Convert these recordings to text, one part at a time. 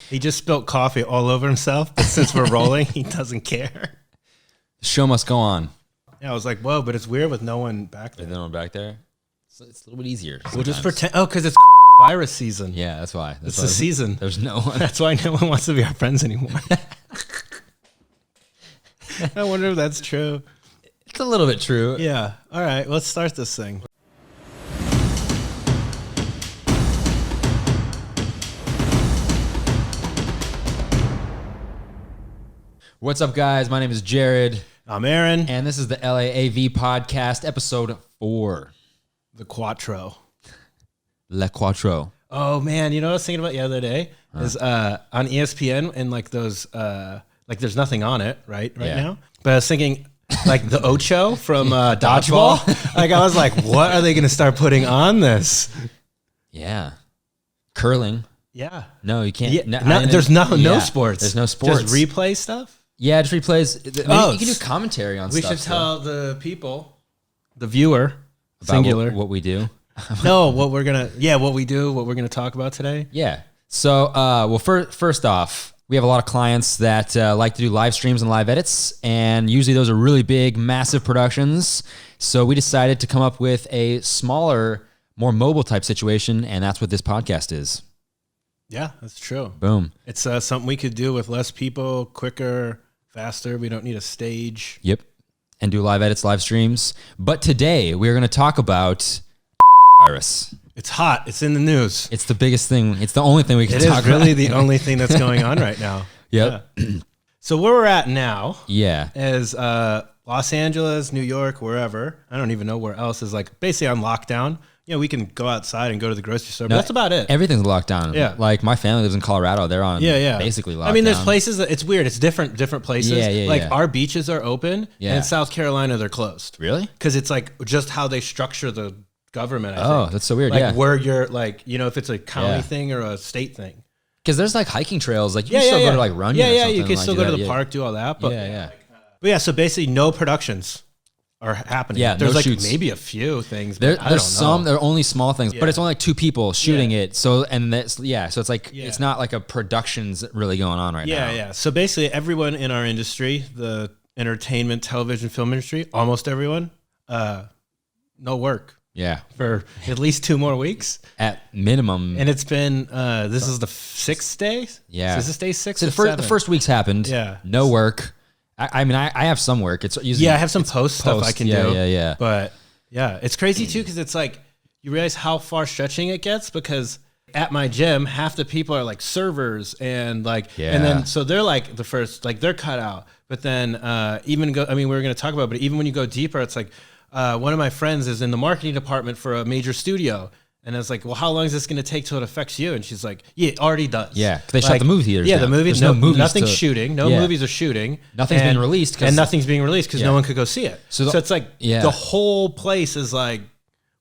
He just spilled coffee all over himself, but since we're rolling, he doesn't care. The show must go on. Yeah, I was like, whoa, but it's weird with no one back there. There's no one back there? It's a little bit easier. We'll just sometimes. pretend. Oh, because it's virus season. Yeah, that's why. It's the season. There's no one. That's why no one wants to be our friends anymore. I wonder if that's true. It's a little bit true. Yeah. All right, let's start this thing. What's up, guys? My name is Jared. I'm Aaron. And this is the LAAV podcast, episode 4. The Quattro. Le Quattro. Oh, man. You know what I was thinking about the other day? Is on ESPN and like those, like there's nothing on it right now. But I was thinking like the Ocho from Dodgeball. Like I was like, what are they going to start putting on this? Yeah. Curling. Yeah. No, you can't. Yeah. There's no sports. There's no sports. Just replay stuff? Yeah, just replays. Maybe you can do commentary on we stuff. We should tell the people, the viewer, about singular, what we do. No, what we're gonna, what we do, what we're gonna talk about today. Yeah. So, well, first off, we have a lot of clients that like to do live streams and live edits, and usually those are really big, massive productions. So we decided to come up with a smaller, more mobile type situation, and that's what this podcast is. Yeah, that's true. Boom. It's something we could do with less people, quicker, faster. We don't need a stage. Yep. And do live edits, live streams. But today we're going to talk about virus. It's hot. It's in the news. It's the biggest thing. It's the only thing we can talk about. It is really the only thing that's going on right now. Yep. Yeah. So where we're at now is Los Angeles, New York, wherever. I don't even know where else is like basically on lockdown. You know, we can go outside and go to the grocery store, but that's about it. Everything's locked down. Yeah. Like my family lives in Colorado. They're on basically lockdown. I mean, there's places that it's weird. It's different places. Yeah. Our beaches are open and in South Carolina, they're closed. Really? Because it's like just how they structure the government. I think. That's so weird. Like where you're like, you know, if it's a county thing or a state thing. Because there's like hiking trails. Like you can still go to like run. Yeah. You can still go to the park, do all that. But But yeah, so basically no productions are happening. Yeah, there's no like shoots. Maybe a few things. But There are only small things, but it's only like 2 people shooting it. So so it's like it's not like a production's really going on right now. Yeah. So basically, everyone in our industry, the entertainment, television, film industry, almost everyone, no work. Yeah, for at least 2 more weeks at minimum. And it's been this is the 6th day. Yeah, so is this day 6? So the first week's happened. Yeah, no work. I mean, I have some work. It's usually, I have some post stuff I can do. Yeah. But yeah, it's crazy too because it's like you realize how far stretching it gets because at my gym, half the people are like servers and like, and then so they're like the first, like they're cut out. But then we were going to talk about it, but even when you go deeper, it's like one of my friends is in the marketing department for a major studio. And I was like, well, how long is this going to take till it affects you? And she's like, yeah, it already does. Yeah, they shut the movie theaters down. The movies, nothing's shooting. No movies are shooting. Nothing's being released. And nothing's being released because no one could go see it. So it's like the whole place is like,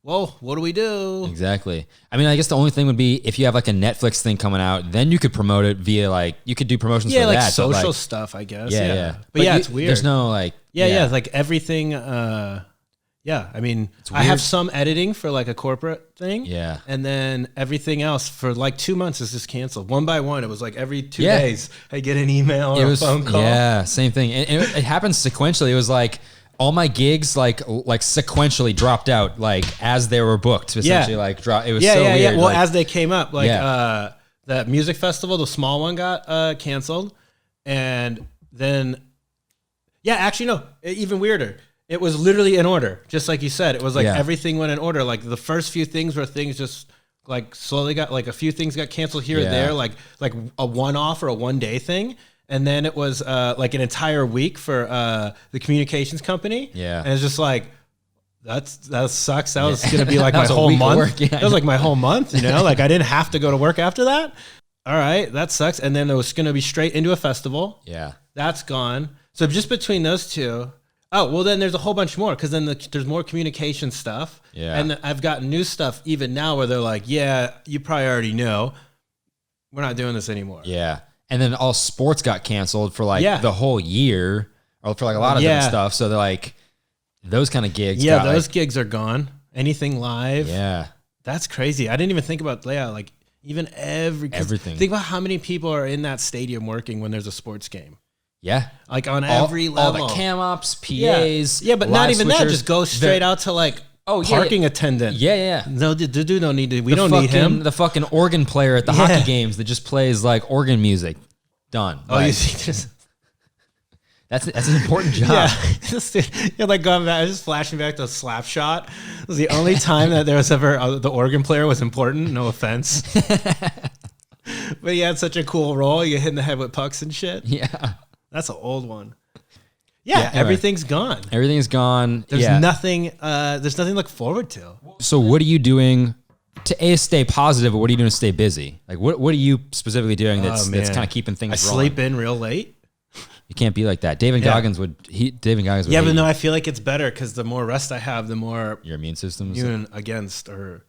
well, what do we do? Exactly. I mean, I guess the only thing would be if you have like a Netflix thing coming out, then you could promote it via like, you could do promotions for like that. social stuff, I guess. Yeah. But it's weird. There's no like. Like everything. I mean, I have some editing for like a corporate thing. Yeah. And then everything else for like 2 months is just canceled. One by one. It was like every 2 days I get an email or a phone call. Yeah, same thing. And it happens sequentially. It was like all my gigs like sequentially dropped out like as they were booked. Essentially it was so weird. Well, as they came up, like the music festival, the small one got canceled. And then, actually no, even weirder. It was literally in order, just like you said. It was like everything went in order. Like the first few things were things just like slowly got like a few things got canceled here or there, like a one-off or a one-day thing. And then it was like an entire week for the communications company. Yeah, and it's just like that sucks. That was gonna be like my whole month. That was like my whole month. You know, like I didn't have to go to work after that. All right, that sucks. And then it was gonna be straight into a festival. Yeah, that's gone. So just between those two. Oh, well, then there's a whole bunch more because then there's more communication stuff. Yeah. And I've got new stuff even now where they're like, yeah, you probably already know. We're not doing this anymore. Yeah. And then all sports got canceled for like the whole year or for like a lot of different stuff. So they're like, those kind of gigs. Yeah, those gigs are gone. Anything live. Yeah. That's crazy. I didn't even think about, like, Even everything. Think about how many people are in that stadium working when there's a sports game. Yeah. Like on every level. All the cam ops, PAs. Yeah, but not even switchers, that. Just go straight out to like parking attendant. Yeah. No, the dude don't need to. We don't need him. The fucking organ player at the hockey games that just plays like organ music. Done. Oh, you see this? That's an important job. Yeah, like going back, just flashing back to SLAPSHOT. It was the only time that there was ever the organ player was important. No offense, but he had such a cool role. You get hit in the head with pucks and shit. Yeah, that's an old one. Yeah, anyway, everything's gone. Everything's gone. There's nothing. There's nothing to look forward to. So what are you doing to stay positive, but what are you doing to stay busy? Like what are you specifically doing that's kind of keeping things rolling? Sleep in real late. You can't be like that. David Goggins would. Yeah, but no, I feel like it's better because the more rest I have, the more your immune system's immune against or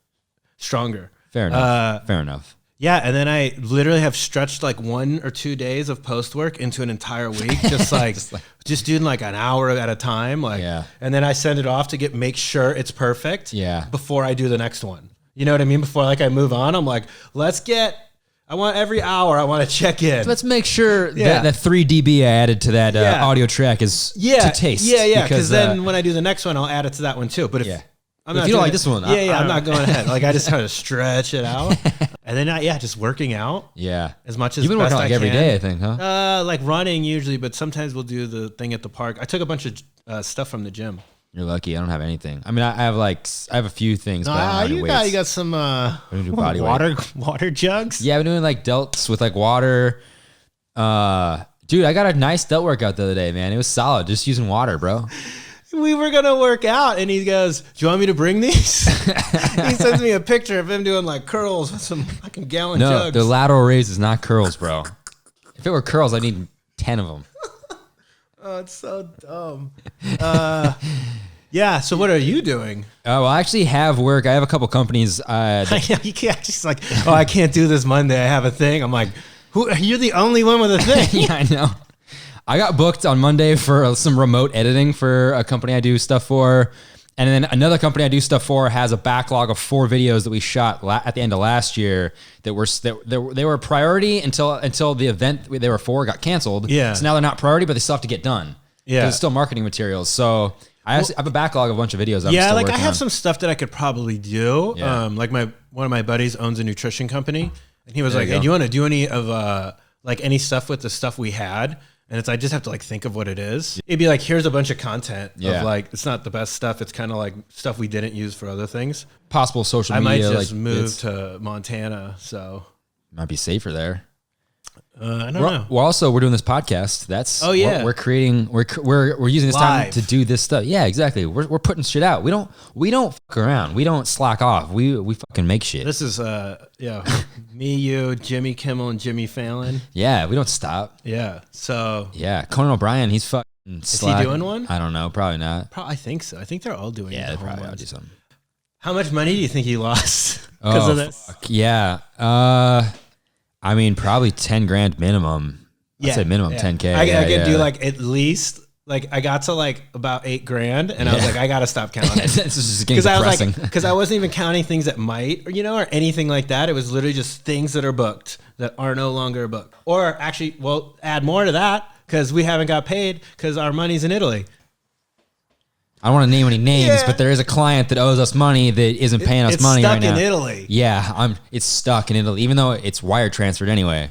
stronger. Fair enough. Yeah, and then I literally have stretched like 1 or 2 days of post work into an entire week, just doing like an hour at a time. And then I send it off to make sure it's perfect. Yeah. Before I do the next one, you know what I mean? Before I move on, I'm like, I want every hour. I want to check in. So let's make sure that 3 dB I added to that audio track is to taste. Yeah. Because then when I do the next one, I'll add it to that one too. But if you don't like this one, I'm not going ahead. Like I just try to stretch it out, and then just working out. Yeah, as much as you've been working out like every day, I think, huh? Like running usually, but sometimes we'll do the thing at the park. I took a bunch of stuff from the gym. You're lucky. I don't have anything. I mean, I have a few things. But I don't have you got some body water jugs. Yeah, I've been doing like delts with like water. Dude, I got a nice delt workout the other day, man. It was solid. Just using water, bro. We were gonna work out, and he goes, "Do you want me to bring these?" He sends me a picture of him doing like curls with some fucking gallon jugs. No, the lateral raise is not curls, bro. If it were curls, I'd need 10 of them. Oh, it's so dumb. Yeah. So what are you doing? Well, I actually have work. I have a couple companies. You can't just like, I can't do this Monday. I have a thing. I'm like, you're the only one with a thing. Yeah, I know. I got booked on Monday for some remote editing for a company I do stuff for. And then another company I do stuff for has a backlog of 4 videos that we shot at the end of last year that they were a priority until the event they were for got canceled. Yeah. So now they're not priority, but they still have to get done. Yeah. It's still marketing materials. So I have a backlog of a bunch of videos. I have some stuff that I could probably do. Yeah. Like one of my buddies owns a nutrition company, and he was like, "Hey, do you want to do any of any stuff with the stuff we had?" And I just have to like think of what it is. It'd be like, here's a bunch of content of like, it's not the best stuff. It's kind of like stuff we didn't use for other things. Possible social media. I might just move to Montana, so might be safer there. I don't know. Well, we're doing this podcast. That's we're creating. We're using this time to do this stuff. Yeah, exactly. We're putting shit out. We don't fuck around. We don't slack off. We fucking make shit. This is me, you, Jimmy Kimmel, and Jimmy Fallon. Yeah, we don't stop. Yeah. So Conan O'Brien. He's fucking. Is he doing one? I don't know. Probably not. I think so. I think they're all doing. Yeah, they probably ought to do something. How much money do you think he lost because of this? Fuck. Yeah. I mean, probably 10 grand minimum. I'd say minimum 10K. I could do like at least like I got to like about 8 grand, and I was like, I gotta stop counting. This is getting depressing. Because I wasn't even counting things that might, or anything like that. It was literally just things that are booked that are no longer booked, or actually, add more to that because we haven't got paid because our money's in Italy. I don't want to name any names, but there is a client that owes us money that isn't paying us money right now. It's stuck in Italy. Yeah, it's stuck in Italy, even though it's wire transferred anyway.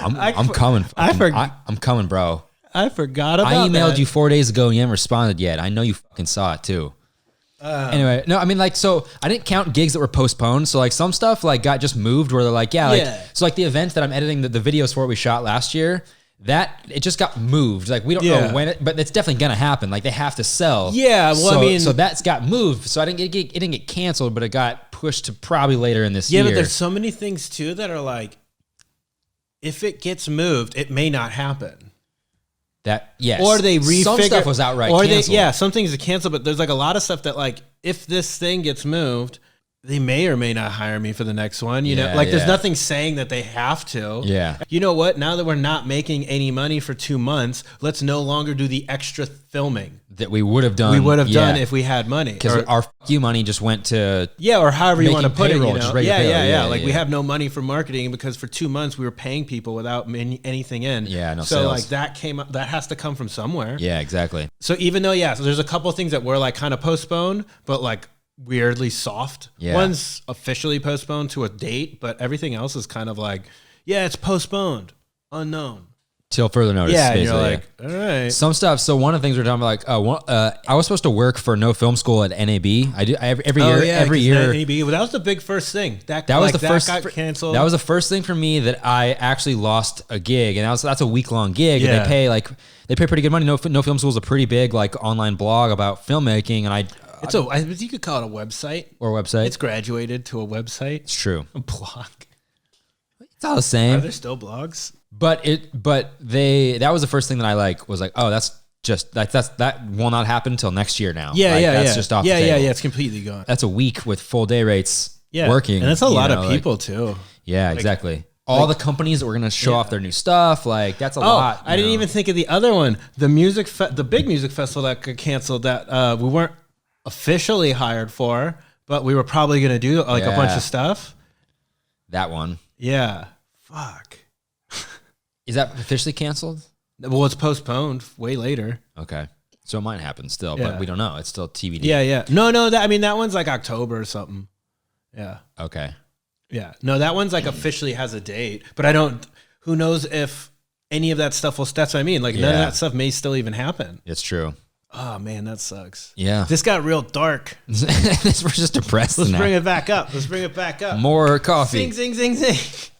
I'm coming. I'm coming, bro. I forgot about that. I emailed you 4 days ago and you haven't responded yet. I know you fucking saw it too. Anyway, no, I mean so I didn't count gigs that were postponed. So like some stuff like got just moved where they're like, so like the event that I'm editing the videos for we shot last year, that it just got moved. Like we don't know when but it's definitely gonna happen. Like they have to sell. Yeah, well, so that's got moved. So it didn't get canceled, but it got pushed to probably later in this year. Yeah, but there's so many things too that are like, if it gets moved, it may not happen. Or they refigure. Some stuff was outright canceled. Some things are canceled, but there's like a lot of stuff that like, if this thing gets moved, they may or may not hire me for the next one. You know, like there's nothing saying that they have to. Yeah. You know what? Now that we're not making any money for 2 months, let's no longer do the extra filming that we would have done. We would have done if we had money. Because our you money just went to or however you want to put it. You know? Like we have no money for marketing because for 2 months we were paying people without anything in. Yeah, no so sales. like that came up. That has to come from somewhere. Yeah, exactly. So even though so there's a couple things that were like kind of postponed, but like weirdly soft. Yeah. One's officially postponed to a date, but everything else is kind of like it's postponed, unknown. Till further notice. Yeah, and basically. you're like, all right. Some stuff. So one of the things we're talking about, like, I was supposed to work for No Film School at NAB. Every year. NAB. Well, that was the big first thing. That was the first. That got canceled. That was the first thing for me that I actually lost a gig, and that's a week-long gig. Yeah. And they pay pretty good money. No Film School is a pretty big like online blog about filmmaking, and you could call it a website It's graduated to a website. It's true. A blog. It's all the same. Are there still blogs? But that was the first thing that I was like, oh, that will not happen until next year now. That's just off the table. Yeah, it's completely gone. That's a week with full day rates working. And that's a lot of people too. Yeah, exactly. All the companies that were going to show off their new stuff, that's a lot. I didn't even think of the other one. The big music festival that got canceled that we weren't officially hired for, but we were probably going to do a bunch of stuff. That one. Yeah. Fuck. Is that officially canceled? Well, it's postponed way later. Okay. So it might happen still, but we don't know. It's still TBD. Yeah. No, that one's like October or something. Yeah. Okay. Yeah. No, that one's like officially has a date, but who knows if any of that stuff that's what I mean. Like none of that stuff may still even happen. It's true. Oh man, that sucks. Yeah. This got real dark. We're just depressed. Let's bring it back up. More coffee. Zing, zing, zing, zing.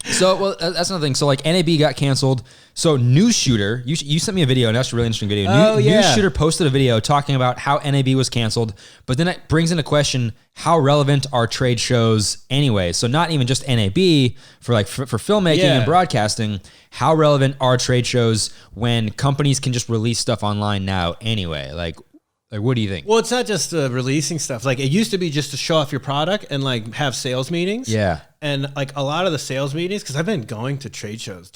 So, that's another thing. So, like, NAB got canceled. So, NEWSSHOOTER, you sent me a video, and that's a really interesting video. NEWSSHOOTER posted a video talking about how NAB was canceled, but then it brings into question how relevant are trade shows anyway. So, not even just NAB for filmmaking and broadcasting. How relevant are trade shows when companies can just release stuff online now anyway? Like, what do you think? Well, it's not just releasing stuff. Like, it used to be just to show off your product and like have sales meetings. Yeah. And like a lot of the sales meetings, because I've been going to trade shows,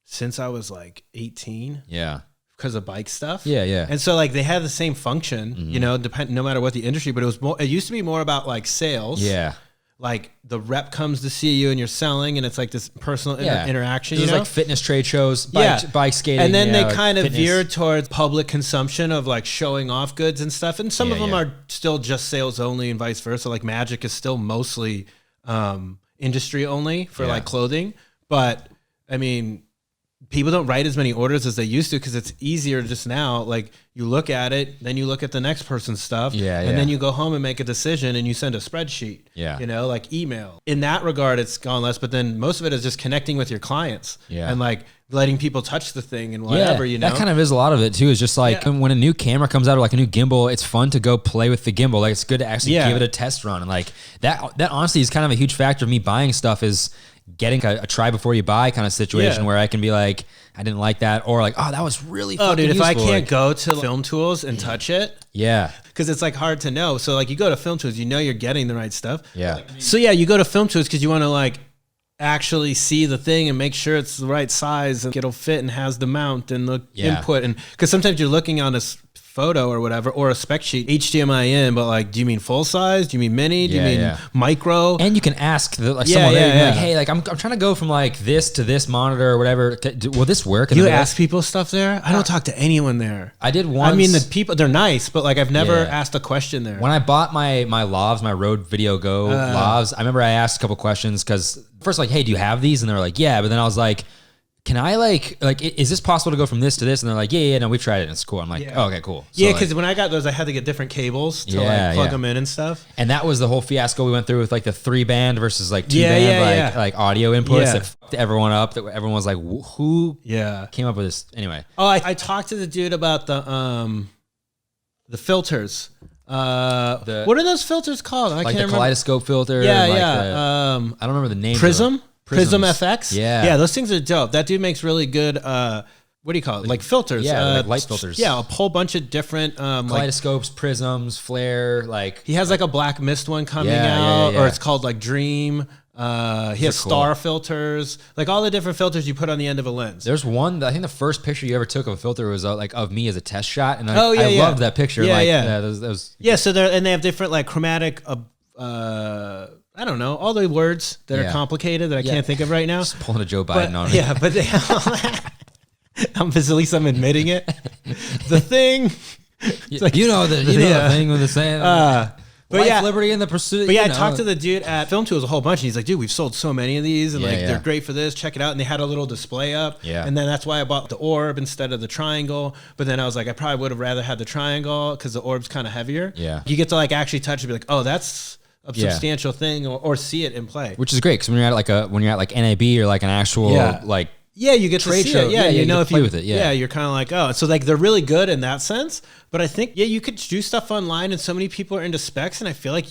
since I was like 18. Yeah. Because of bike stuff. Yeah. And so like they had the same function, no matter what the industry, but it used to be more about like sales. Yeah. Like the rep comes to see you and you're selling, and it's like this personal interaction. There's like fitness trade shows, bike skating. And then they kind of veered towards public consumption of like showing off goods and stuff. And some of them are still just sales only and vice versa. Like Magic is still mostly industry only for like clothing. But I mean, people don't write as many orders as they used to because it's easier just now. Like you look at it, then you look at the next person's stuff, and then you go home and make a decision and you send a spreadsheet, like email. In that regard, it's gone less, but then most of it is just connecting with your clients and like letting people touch the thing and whatever, That kind of is a lot of it too. Is just like when a new camera comes out or like a new gimbal, it's fun to go play with the gimbal. Like it's good to actually give it a test run. And like that honestly is kind of a huge factor of me buying stuff is getting a try before you buy kind of situation where I can be like, I didn't like that, or like, oh, that was really fucking if useful. I can't go to Film Tools and touch it, because it's like hard to know. So like you go to Film Tools, you're getting the right stuff. So you go to Film Tools because you want to like actually see the thing and make sure it's the right size and it'll fit and has the mount and the input. And because sometimes you're looking on a photo or whatever, or a spec sheet, HDMI in, but like, do you mean full size? Do you mean mini? Do you mean micro? And you can ask someone there, like, hey, like I'm trying to go from like this to this monitor or whatever. Will this work? And you ask people stuff there? I don't talk to anyone there. I did once. I mean, the people, they're nice, but like I've never asked a question there. When I bought my lavs, my Rode Video Go lavs, I remember I asked a couple questions because first like, hey, do you have these? And they were like, yeah. But then I was like, can I like, is this possible to go from this to this? And they're like, no, we've tried it and it's cool. I'm like, oh, okay, cool. So because when I got those, I had to get different cables to like plug them in and stuff. And that was the whole fiasco we went through with like the 3-band versus like 2-band, like audio inputs that fucked everyone up. That everyone was like, who came up with this? Anyway. Oh, I talked to the dude about the filters. What are those filters called? I can't remember. Kaleidoscope filter. I don't remember the name. PRISM. PRISM FX? Yeah, those things are dope. That dude makes really good what do you call it? Like filters. Yeah, like light filters. Yeah, a whole bunch of different kaleidoscopes, prisms, flare. Like he has like a black mist one coming out, or it's called like Dream. He has star filters, like all the different filters you put on the end of a lens. There's one, I think the first picture you ever took of a filter was like of me as a test shot, and I loved that picture. So they have different like chromatic. I don't know, all the words that are complicated that I can't think of right now. Just pulling a Joe Biden on me. Yeah, but they at least I'm admitting it. The thing, like, the thing with the saying. But life, liberty, and the pursuit. But I talked to the dude at Film Tools a whole bunch, and he's like, dude, we've sold so many of these, and they're great for this. Check it out. And they had a little display up. Yeah. And then that's why I bought the orb instead of the triangle. But then I was like, I probably would have rather had the triangle because the orb's kind of heavier. Yeah. You get to like actually touch it and be like, oh, that's a substantial thing, or see it in play. Which is great because when you're at like NAB or like an actual like. Yeah, you get to see it. Yeah, you know, if play you with it. Yeah, you're kind of like, oh, so like they're really good in that sense. But I think you could do stuff online, and so many people are into specs, and I feel like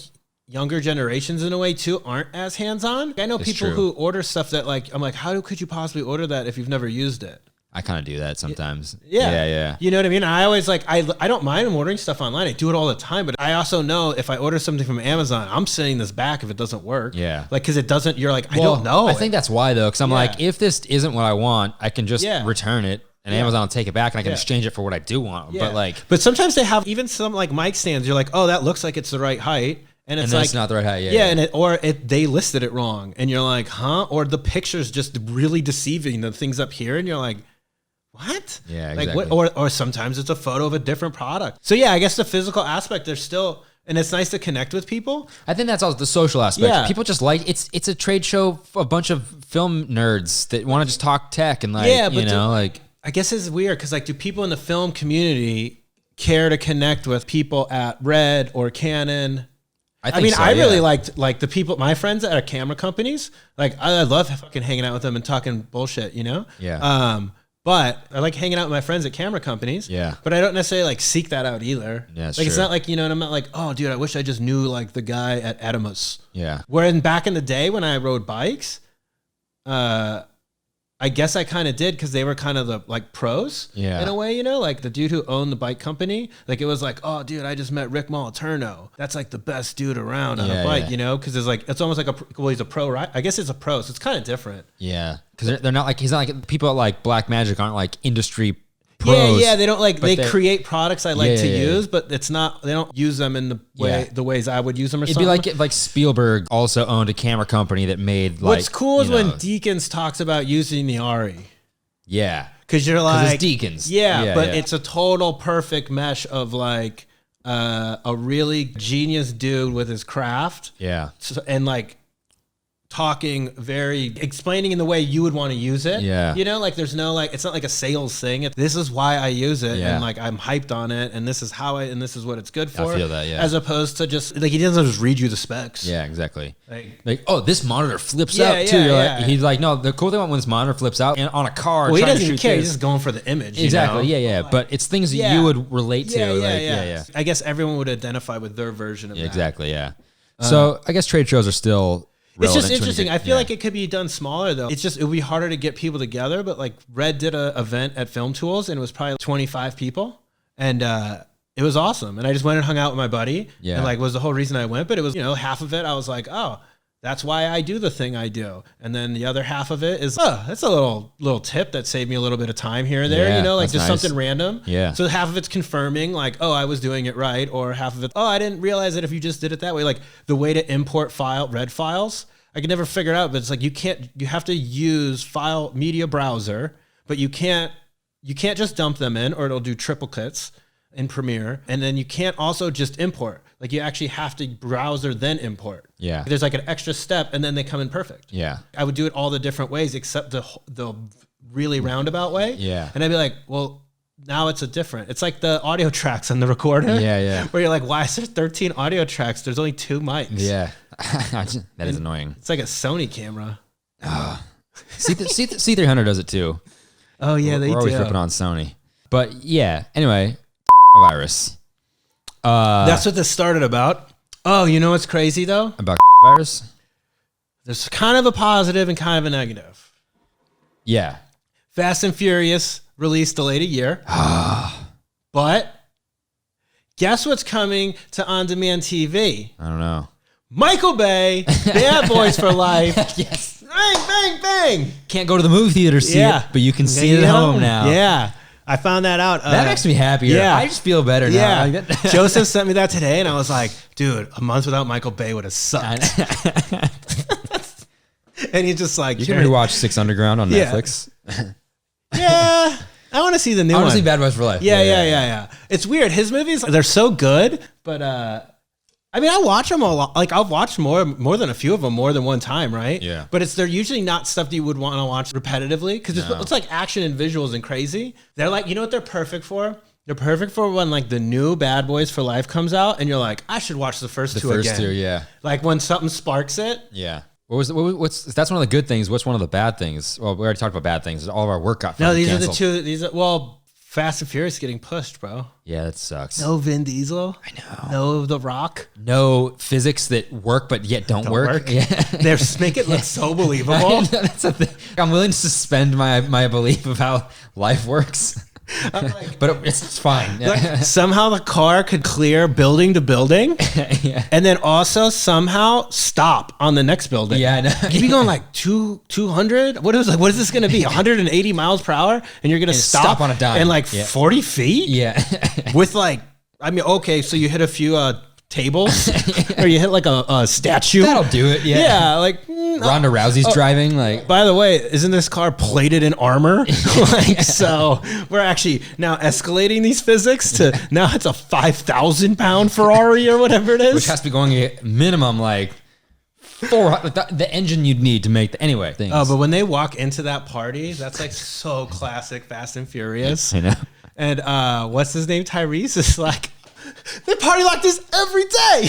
younger generations in a way too aren't as hands-on. I know people who order stuff that like I'm like, how could you possibly order that if you've never used it? I kind of do that sometimes. Yeah. You know what I mean? I always like, I don't mind ordering stuff online. I do it all the time, but I also know if I order something from Amazon, I'm sending this back if it doesn't work. Yeah. Like, cause it doesn't, you're like, I don't know. I think that's why though. Cause I'm like, if this isn't what I want, I can just return it and Amazon will take it back and I can exchange it for what I do want. But sometimes they have even some like mic stands. You're like, oh, that looks like it's the right height. And it's like, not the right height. They listed it wrong. And you're like, huh? Or the picture's just really deceiving, the things up here. And you're like, what? Yeah, exactly. Like or sometimes it's a photo of a different product. So yeah, I guess the physical aspect, there's still, and it's nice to connect with people. I think that's also the social aspect. Yeah. People just like, it's a trade show for a bunch of film nerds that want to just talk tech and like, I guess it's weird because like, do people in the film community care to connect with people at Red or Canon? I really liked like the people, my friends that are camera companies. Like I love fucking hanging out with them and talking bullshit, you know? Yeah. But I like hanging out with my friends at camera companies. Yeah. But I don't necessarily like seek that out either. Yeah, like it's not like, and I'm not like, oh dude, I wish I just knew like the guy at Edimus. Yeah. Wherein back in the day when I rode bikes, I guess I kind of did because they were kind of the like pros in a way, like the dude who owned the bike company. Like it was like, oh, dude, I just met Rick Moliterno. That's like the best dude around on a bike, because it's like, it's almost like he's a pro, right? I guess it's a pro, so it's kind of different. Yeah, because they're not like, he's not like, people at like Black Magic aren't like industry pros. Yeah, they don't like, they create products I like to use, but it's not, they don't use them in the way, the ways I would use them or something. It'd be like if Spielberg also owned a camera company that made like, what's cool is when Deakins talks about using the Ari. Yeah. Cause you're like, it's Deakins. But it's a total perfect mesh of like, a really genius dude with his craft. Yeah. And like, explaining in the way you would want to use it. Yeah. Like there's no like, it's not like a sales thing. This is why I use it. And like, I'm hyped on it. And this is and this is what it's good for. I feel that, As opposed to just like, he doesn't just read you the specs. Yeah, exactly. Like, oh, this monitor flips out too. Like, he's like, no, the cool thing when this monitor flips out and on a car. Well, he doesn't even care. He's just going for the image. Exactly. Yeah. But it's things that you would relate to. Yeah. I guess everyone would identify with their version of that. Exactly. Yeah. So I guess trade shows are still, it's just interesting. I feel like it could be done smaller though. It would be harder to get people together. But like Red did an event at Film Tools and it was probably 25 people, and it was awesome. And I just went and hung out with my buddy. Yeah, and like was the whole reason I went. But it was half of it I was like, oh, that's why I do the thing I do. And then the other half of it is, that's a little tip that saved me a little bit of time here or there, like just something random. Yeah. So half of it's confirming like, oh, I was doing it right. Or half of it, oh, I didn't realize that if you just did it that way. Like the way to import Red files, I could never figure it out, but it's like, you have to use file media browser, but you can't just dump them in or it'll do triplicates in Premiere. And then you can't also just import. Like you actually have to browser, then import. Yeah. There's like an extra step and then they come in perfect. Yeah. I would do it all the different ways except the really roundabout way. Yeah. And I'd be like, well, now it's it's like the audio tracks on the recorder. Yeah. Where you're like, why is there 13 audio tracks? There's only 2 mics. Yeah. That is annoying. It's like a Sony camera. C300 does it too. Oh yeah, they do. We're always ripping on Sony. But yeah, anyway, virus. That's what this started about. Oh, you know what's crazy though? About virus? There's kind of a positive and kind of a negative. Yeah. Fast and Furious release delayed a year. But guess what's coming to on-demand TV? I don't know. Michael Bay, Bad Boys for Life. Yes. Bang, bang, bang. Can't go to the movie theater to see it, but you can see it at home now. Yeah. I found that out. That makes me happier. Yeah. I just feel better now. Yeah. Joseph sent me that today, and I was like, dude, a month without Michael Bay would have sucked. And he's just like, you can rewatch Six Underground on Netflix. Yeah. I want to see the new one. I want to see Bad Boys for Life. Yeah. It's weird. His movies, they're so good, but I mean, I watch them a lot. Like, I've watched more than a few of them more than one time, right? Yeah. But they're usually not stuff that you would want to watch repetitively because it's like action and visuals and crazy. They're like, you know what they're perfect for? They're perfect for when like the new Bad Boys for Life comes out and you're like, I should watch the first two again. Yeah. Like when something sparks it. Yeah. What's that's one of the good things. What's one of the bad things? Well, we already talked about bad things. All of our work got No, these canceled. are the two. Well, Fast and Furious getting pushed, bro. Yeah, that sucks. No Vin Diesel. I know. No The Rock. No physics that work but yet don't work. Yeah. They make it look so believable. That's a thing. I'm willing to suspend my belief of how life works. Like, but it's fine. Like, somehow the car could clear building to building, and then also somehow stop on the next building. Yeah, I know. You'd be going like 200. What is this going to be? 180 miles per hour, and you're going to stop on a dime and like 40 feet. Yeah, with like, I mean, okay, so you hit a few tables, or you hit like a statue. That'll do it. Yeah, like Ronda Rousey's driving. Like, by the way, isn't this car plated in armor? Like, so we're actually now escalating these physics to now it's a 5,000 pound Ferrari or whatever it is, which has to be going at minimum like 400. The engine you'd need to make the anyway. Things. Oh, but when they walk into that party, that's like so classic Fast and Furious. I know. And what's his name? Tyrese is like, they party like this every day.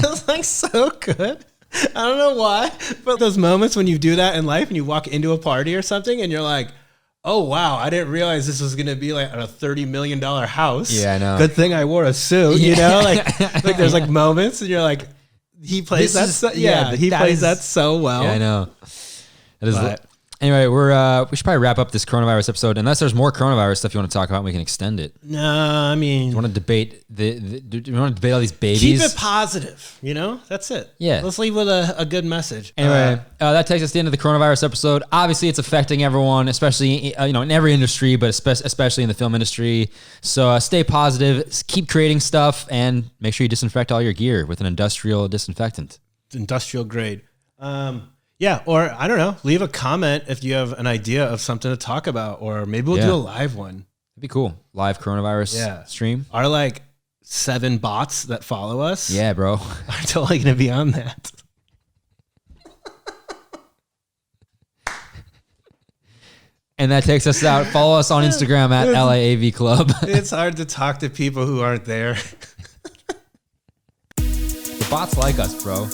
That's like so good. I don't know why, but those moments when you do that in life and you walk into a party or something and you're like, oh, wow, I didn't realize this was going to be like a $30 million house. Yeah, I know. Good thing I wore a suit, you know? Like there's like moments and you're like, he plays that so well. Yeah, I know. That is anyway, we should probably wrap up this coronavirus episode. Unless there's more coronavirus stuff you want to talk about, we can extend it. No, I mean, you want to debate you want to debate all these babies? Keep it positive. You know, that's it. Yeah, let's leave with a good message. Anyway, that takes us to the end of the coronavirus episode. Obviously, it's affecting everyone, especially in every industry, but especially in the film industry. So stay positive, keep creating stuff, and make sure you disinfect all your gear with an industrial disinfectant. Industrial grade. Yeah, or I don't know, leave a comment if you have an idea of something to talk about, or maybe we'll do a live one. It'd be cool. Live coronavirus stream. Our like 7 bots that follow us. Yeah, bro. Are totally going to be on that. And that takes us out. Follow us on Instagram at LAAV Club. It's hard to talk to people who aren't there. The bots like us, bro.